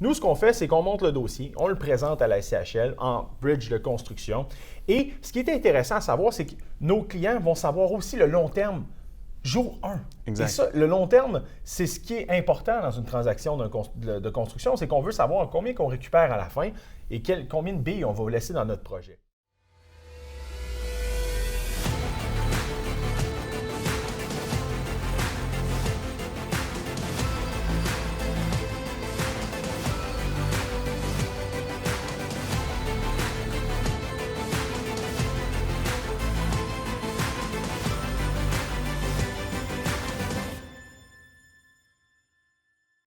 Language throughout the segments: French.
Nous, ce qu'on fait, c'est qu'on monte le dossier, on le présente à la SCHL en bridge de construction. Et ce qui est intéressant à savoir, c'est que nos clients vont savoir aussi le long terme. Jour 1. Exact. Et ça, le long terme, c'est ce qui est important dans une transaction de construction, c'est qu'on veut savoir combien qu'on récupère à la fin et combien de billes on va laisser dans notre projet.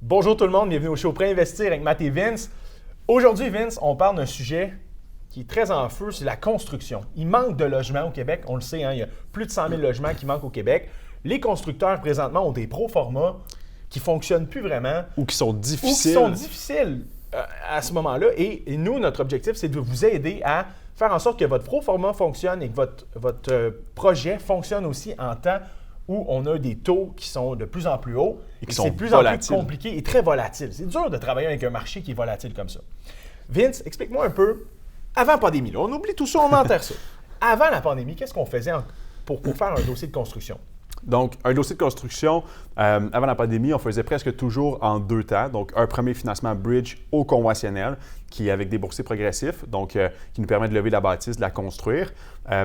Bonjour tout le monde, bienvenue au show Pré-Investir avec Matt et Vince. Aujourd'hui, Vince, on parle d'un sujet qui est très en feu, c'est la construction. Il manque de logements au Québec, on le sait, hein, il y a plus de 100 000 logements qui manquent au Québec. Les constructeurs, présentement, ont des pro-forma qui ne fonctionnent plus vraiment. Ou qui sont difficiles. À ce moment-là. Et nous, notre objectif, c'est de vous aider à faire en sorte que votre pro-forma fonctionne et que votre projet fonctionne aussi en temps où on a des taux qui sont de plus en plus hauts et qui c'est sont de plus en plus volatiles. compliqué et très volatile. C'est dur de travailler avec un marché qui est volatile comme ça. Vince, explique-moi un peu, avant la pandémie, là, on oublie tout ça, on enterre ça. Avant la pandémie, qu'est-ce qu'on faisait pour faire un dossier de construction? Donc, un dossier de construction, avant la pandémie, on faisait presque toujours en 2 temps. Donc, un premier financement bridge au conventionnel, qui est avec des boursiers progressifs, donc qui nous permet de lever la bâtisse, de la construire.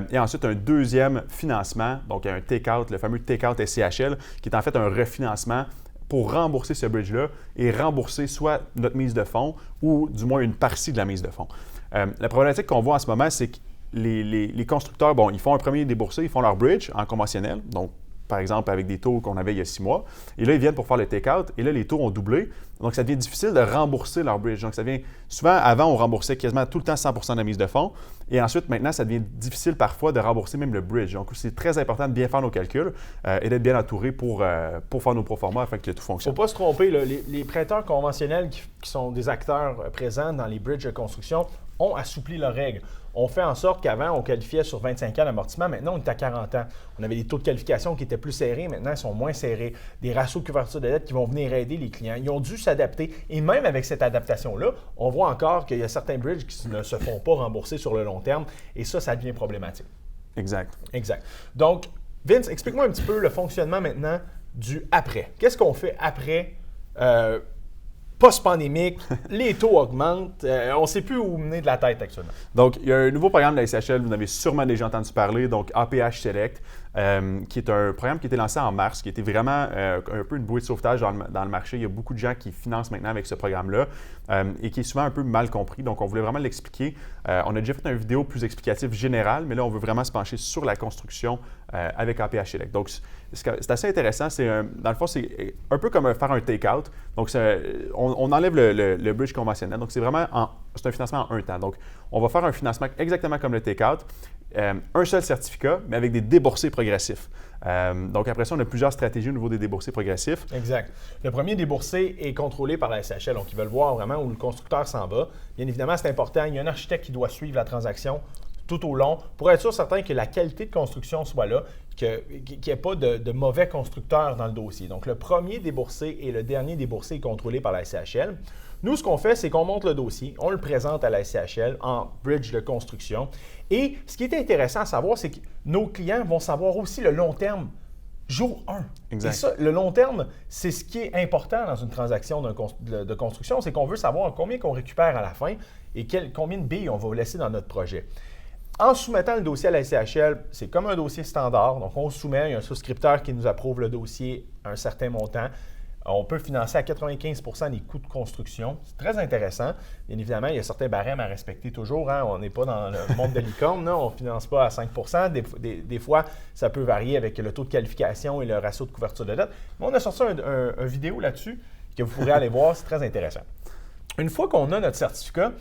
Et ensuite, un deuxième financement, donc un take-out, le fameux take-out SCHL, qui est en fait un refinancement pour rembourser ce bridge-là et rembourser soit notre mise de fonds ou du moins une partie de la mise de fonds. La problématique qu'on voit en ce moment, c'est que les constructeurs, bon, ils font un premier déboursé, ils font leur bridge en conventionnel, donc par exemple avec des taux qu'on avait il y a 6 mois. Et là, ils viennent pour faire le take-out. Et là, les taux ont doublé. Donc, ça devient difficile de rembourser leur bridge. Donc, ça devient souvent, avant, on remboursait quasiment tout le temps 100 % de la mise de fonds. Et ensuite, maintenant, ça devient difficile parfois de rembourser même le bridge. Donc, c'est très important de bien faire nos calculs et d'être bien entouré pour faire nos proformas afin que tout Il ne fonctionne. faut pas se tromper, là, les prêteurs conventionnels qui sont des acteurs présents dans les bridges de construction ont assoupli leurs règles. On fait en sorte qu'avant, on qualifiait sur 25 ans d'amortissement. Maintenant, on est à 40 ans. On avait des taux de qualification qui étaient plus serrés. Maintenant, ils sont moins serrés. Des ratios de couverture de dette qui vont venir aider les clients. Ils ont dû s'adapter. Et même avec cette adaptation-là, on voit encore qu'il y a certains bridges qui ne se font pas rembourser sur le long terme. Et ça devient problématique. Exact. Exact. Donc, Vince, explique-moi un petit peu le fonctionnement maintenant du après. Qu'est-ce qu'on fait après post-pandémique, les taux augmentent, on ne sait plus où mener de la tête actuellement. Donc, il y a un nouveau programme de la SCHL, vous en avez sûrement déjà entendu parler, donc APH Select, qui est un programme qui a été lancé en mars, qui était vraiment un peu une bouée de sauvetage dans le marché. Il y a beaucoup de gens qui financent maintenant avec ce programme-là et qui est souvent un peu mal compris. Donc, on voulait vraiment l'expliquer. On a déjà fait une vidéo plus explicative générale, mais là, on veut vraiment se pencher sur la construction avec APH Select. Donc, c'est assez intéressant. Dans le fond, c'est un peu comme faire un take-out. Donc, on enlève le bridge conventionnel. Donc, c'est un financement en 1 temps. Donc, on va faire un financement exactement comme le take-out. Un seul certificat, mais avec des déboursés progressifs. Donc, après ça, on a plusieurs stratégies au niveau des déboursés progressifs. Exact. Le premier déboursé est contrôlé par la SCHL, donc ils veulent voir vraiment où le constructeur s'en va. Bien évidemment, c'est important. Il y a un architecte qui doit suivre la transaction tout au long pour être sûr certain que la qualité de construction soit là, qu'il n'y ait pas de mauvais constructeurs dans le dossier. Donc, le premier déboursé et le dernier déboursé est contrôlé par la SCHL. Nous, ce qu'on fait, c'est qu'on monte le dossier, on le présente à la SCHL en bridge de construction. Et ce qui est intéressant à savoir, c'est que nos clients vont savoir aussi le long terme, jour 1. Exact. Et ça, le long terme, c'est ce qui est important dans une transaction de construction, c'est qu'on veut savoir combien qu'on récupère à la fin et combien de billes on va laisser dans notre projet. En soumettant le dossier à la SCHL, c'est comme un dossier standard. Donc, on soumet, il y a un souscripteur qui nous approuve le dossier à un certain montant. On peut financer à 95 % des coûts de construction. C'est très intéressant. Bien évidemment, il y a certains barèmes à respecter toujours. Hein. On n'est pas dans le monde de licorne. On ne finance pas à 5 % des fois, ça peut varier avec le taux de qualification et le ratio de couverture de dette. Mais on a sorti un vidéo là-dessus que vous pourrez aller voir. C'est très intéressant. Une fois qu'on a notre certificat,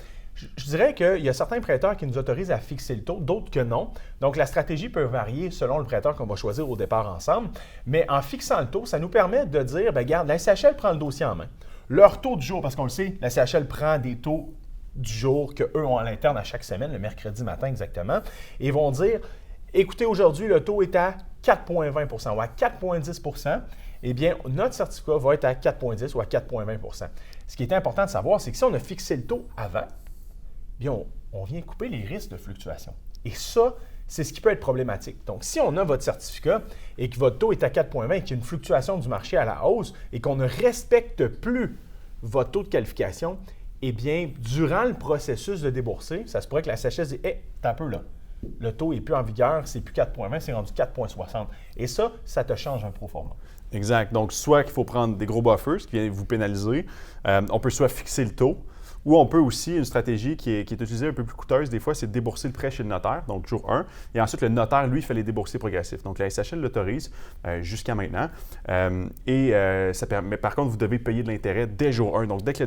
je dirais qu'il y a certains prêteurs qui nous autorisent à fixer le taux, d'autres que non. Donc, la stratégie peut varier selon le prêteur qu'on va choisir au départ ensemble. Mais en fixant le taux, ça nous permet de dire, bien, regarde, la SCHL prend le dossier en main. Leur taux du jour, parce qu'on le sait, la SCHL prend des taux du jour qu'eux ont à l'interne à chaque semaine, le mercredi matin exactement, et vont dire, écoutez, aujourd'hui, le taux est à 4,20 % ou à 4,10 %. Eh bien, notre certificat va être à 4,10 ou à 4,20 %. Ce qui est important de savoir, c'est que si on a fixé le taux avant, bien on vient couper les risques de fluctuation. Et ça, c'est ce qui peut être problématique. Donc, si on a votre certificat et que votre taux est à 4,20 et qu'il y a une fluctuation du marché à la hausse et qu'on ne respecte plus votre taux de qualification, eh bien, durant le processus de débourser, ça se pourrait que la CHS dise « Hey, t'as un peu là. Le taux n'est plus en vigueur, c'est plus 4,20, c'est rendu 4,60. » Et ça te change un pro forma. Exact. Donc, soit qu'il faut prendre des gros buffers, ce qui vient vous pénaliser. On peut soit fixer le taux, ou on peut aussi, une stratégie qui est utilisée un peu plus coûteuse, des fois, c'est de débourser le prêt chez le notaire, donc jour 1. Et ensuite, le notaire, lui, fait les déboursés progressifs. Donc, la SHL l'autorise jusqu'à maintenant. Ça permet, par contre, vous devez payer de l'intérêt dès jour 1. Donc, dès que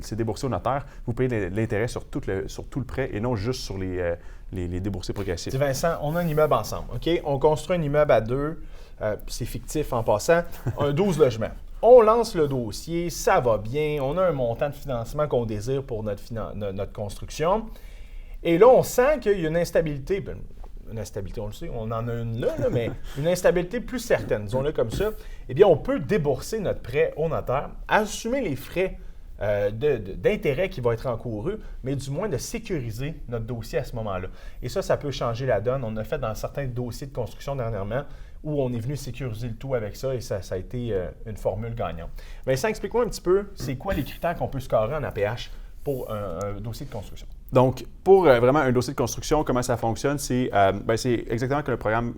c'est déboursé au notaire, vous payez l'intérêt sur tout le prêt et non juste sur les déboursés progressifs. Dis Vincent, on a un immeuble ensemble. OK? On construit un immeuble à 2. C'est fictif en passant. Un 12 logements. On lance le dossier, ça va bien, on a un montant de financement qu'on désire pour notre construction. Et là, on sent qu'il y a une instabilité. Bien, une instabilité, on le sait, on en a une là, mais une instabilité plus certaine, disons-le comme ça. Eh bien, on peut débourser notre prêt au notaire, assumer les frais d'intérêt qui vont être encourus, mais du moins de sécuriser notre dossier à ce moment-là. Et ça peut changer la donne. On a fait dans certains dossiers de construction dernièrement où on est venu sécuriser le tout avec ça et ça a été une formule gagnante. Vincent, explique-moi un petit peu, c'est quoi les critères qu'on peut scorer en APH pour un dossier de construction? Donc, pour vraiment un dossier de construction, comment ça fonctionne, c'est exactement comme le programme.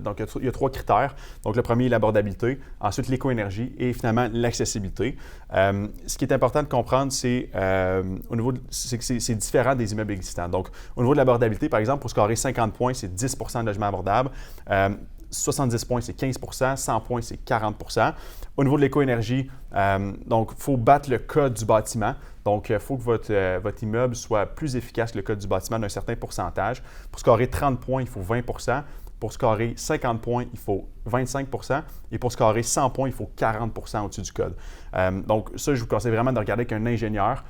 Donc, il y a 3 critères. Donc, le premier, l'abordabilité, ensuite l'éco-énergie et finalement l'accessibilité. Ce qui est important de comprendre, c'est que c'est différent des immeubles existants. Donc, au niveau de l'abordabilité, par exemple, pour scorer 50 points, c'est 10 de logements abordables. 70 points, c'est 15 100 points, c'est 40 Au niveau de l'éco-énergie, donc, il faut battre le code du bâtiment. Donc, il faut que votre immeuble soit plus efficace que le code du bâtiment d'un certain pourcentage. Pour scorer 30 points, il faut 20 Pour scorer 50 points, il faut 25 et pour scorer 100 points, il faut 40 au-dessus du code. Donc, ça, je vous conseille vraiment de regarder avec un ingénieur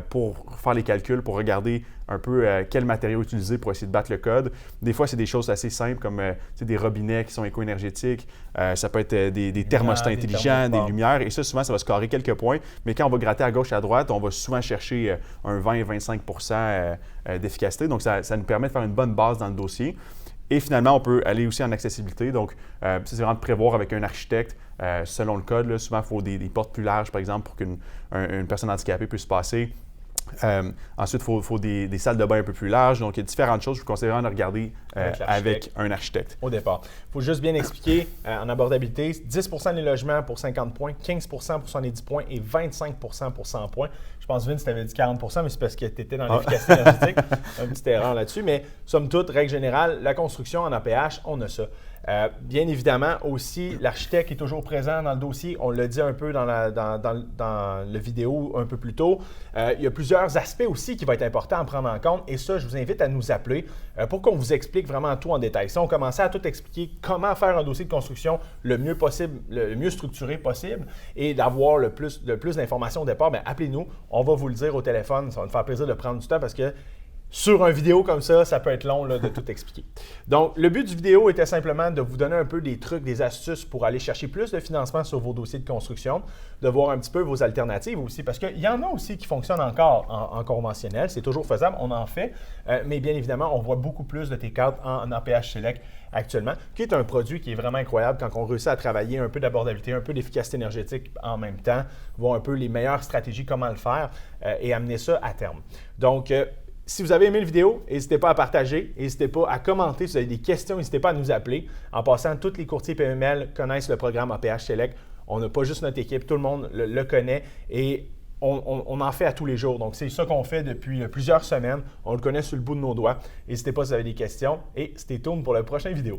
pour faire les calculs, pour regarder un peu quel matériau utiliser pour essayer de battre le code. Des fois, c'est des choses assez simples comme des robinets qui sont éco-énergétiques. Ça peut être des thermostats intelligents, des lumières. Et ça, souvent, ça va scorer quelques points. Mais quand on va gratter à gauche et à droite, on va souvent chercher un 20-25 d'efficacité. Donc, ça nous permet de faire une bonne base dans le dossier. Et finalement, on peut aller aussi en accessibilité. Donc, c'est vraiment de prévoir avec un architecte, selon le code. Là, souvent, il faut des portes plus larges, par exemple, pour qu'une personne handicapée puisse passer. Ensuite, il faut des salles de bain un peu plus larges. Donc, il y a différentes choses. Je vous conseille vraiment de regarder avec un architecte. Au départ. Il faut juste bien expliquer en abordabilité, 10 des logements pour 50 points, 15 pour 70 points et 25 pour 100 points. Je pense, Vince, tu avais dit 40 mais c'est parce que tu étais dans l'efficacité énergétique. Une petite erreur là-dessus. Mais somme toute, règle générale, la construction en APH, on a ça. Bien évidemment, aussi, l'architecte est toujours présent dans le dossier. On l'a dit un peu dans la vidéo un peu plus tôt. Il y a plusieurs aspects aussi qui vont être importants à prendre en compte. Et ça, je vous invite à nous appeler pour qu'on vous explique vraiment tout en détail. Si on commençait à tout expliquer comment faire un dossier de construction le mieux possible, le mieux structuré possible et d'avoir le plus d'informations au départ, bien, appelez-nous. On va vous le dire au téléphone. Ça va nous faire plaisir de prendre du temps parce que sur une vidéo comme ça peut être long là, de tout expliquer. Donc, le but du vidéo était simplement de vous donner un peu des trucs, des astuces pour aller chercher plus de financement sur vos dossiers de construction, de voir un petit peu vos alternatives aussi, parce qu'il y en a aussi qui fonctionnent encore en conventionnel, c'est toujours faisable, on en fait, mais bien évidemment, on voit beaucoup plus de T4 en APH Select actuellement, qui est un produit qui est vraiment incroyable quand on réussit à travailler un peu d'abordabilité, un peu d'efficacité énergétique en même temps, voir un peu les meilleures stratégies, comment le faire et amener ça à terme. Donc, si vous avez aimé la vidéo, n'hésitez pas à partager, n'hésitez pas à commenter. Si vous avez des questions, n'hésitez pas à nous appeler. En passant, tous les courtiers PML connaissent le programme APH Select. On n'a pas juste notre équipe, tout le monde le connaît et on en fait à tous les jours. Donc, c'est ça qu'on fait depuis plusieurs semaines. On le connaît sur le bout de nos doigts. N'hésitez pas si vous avez des questions et stay tuned pour la prochaine vidéo.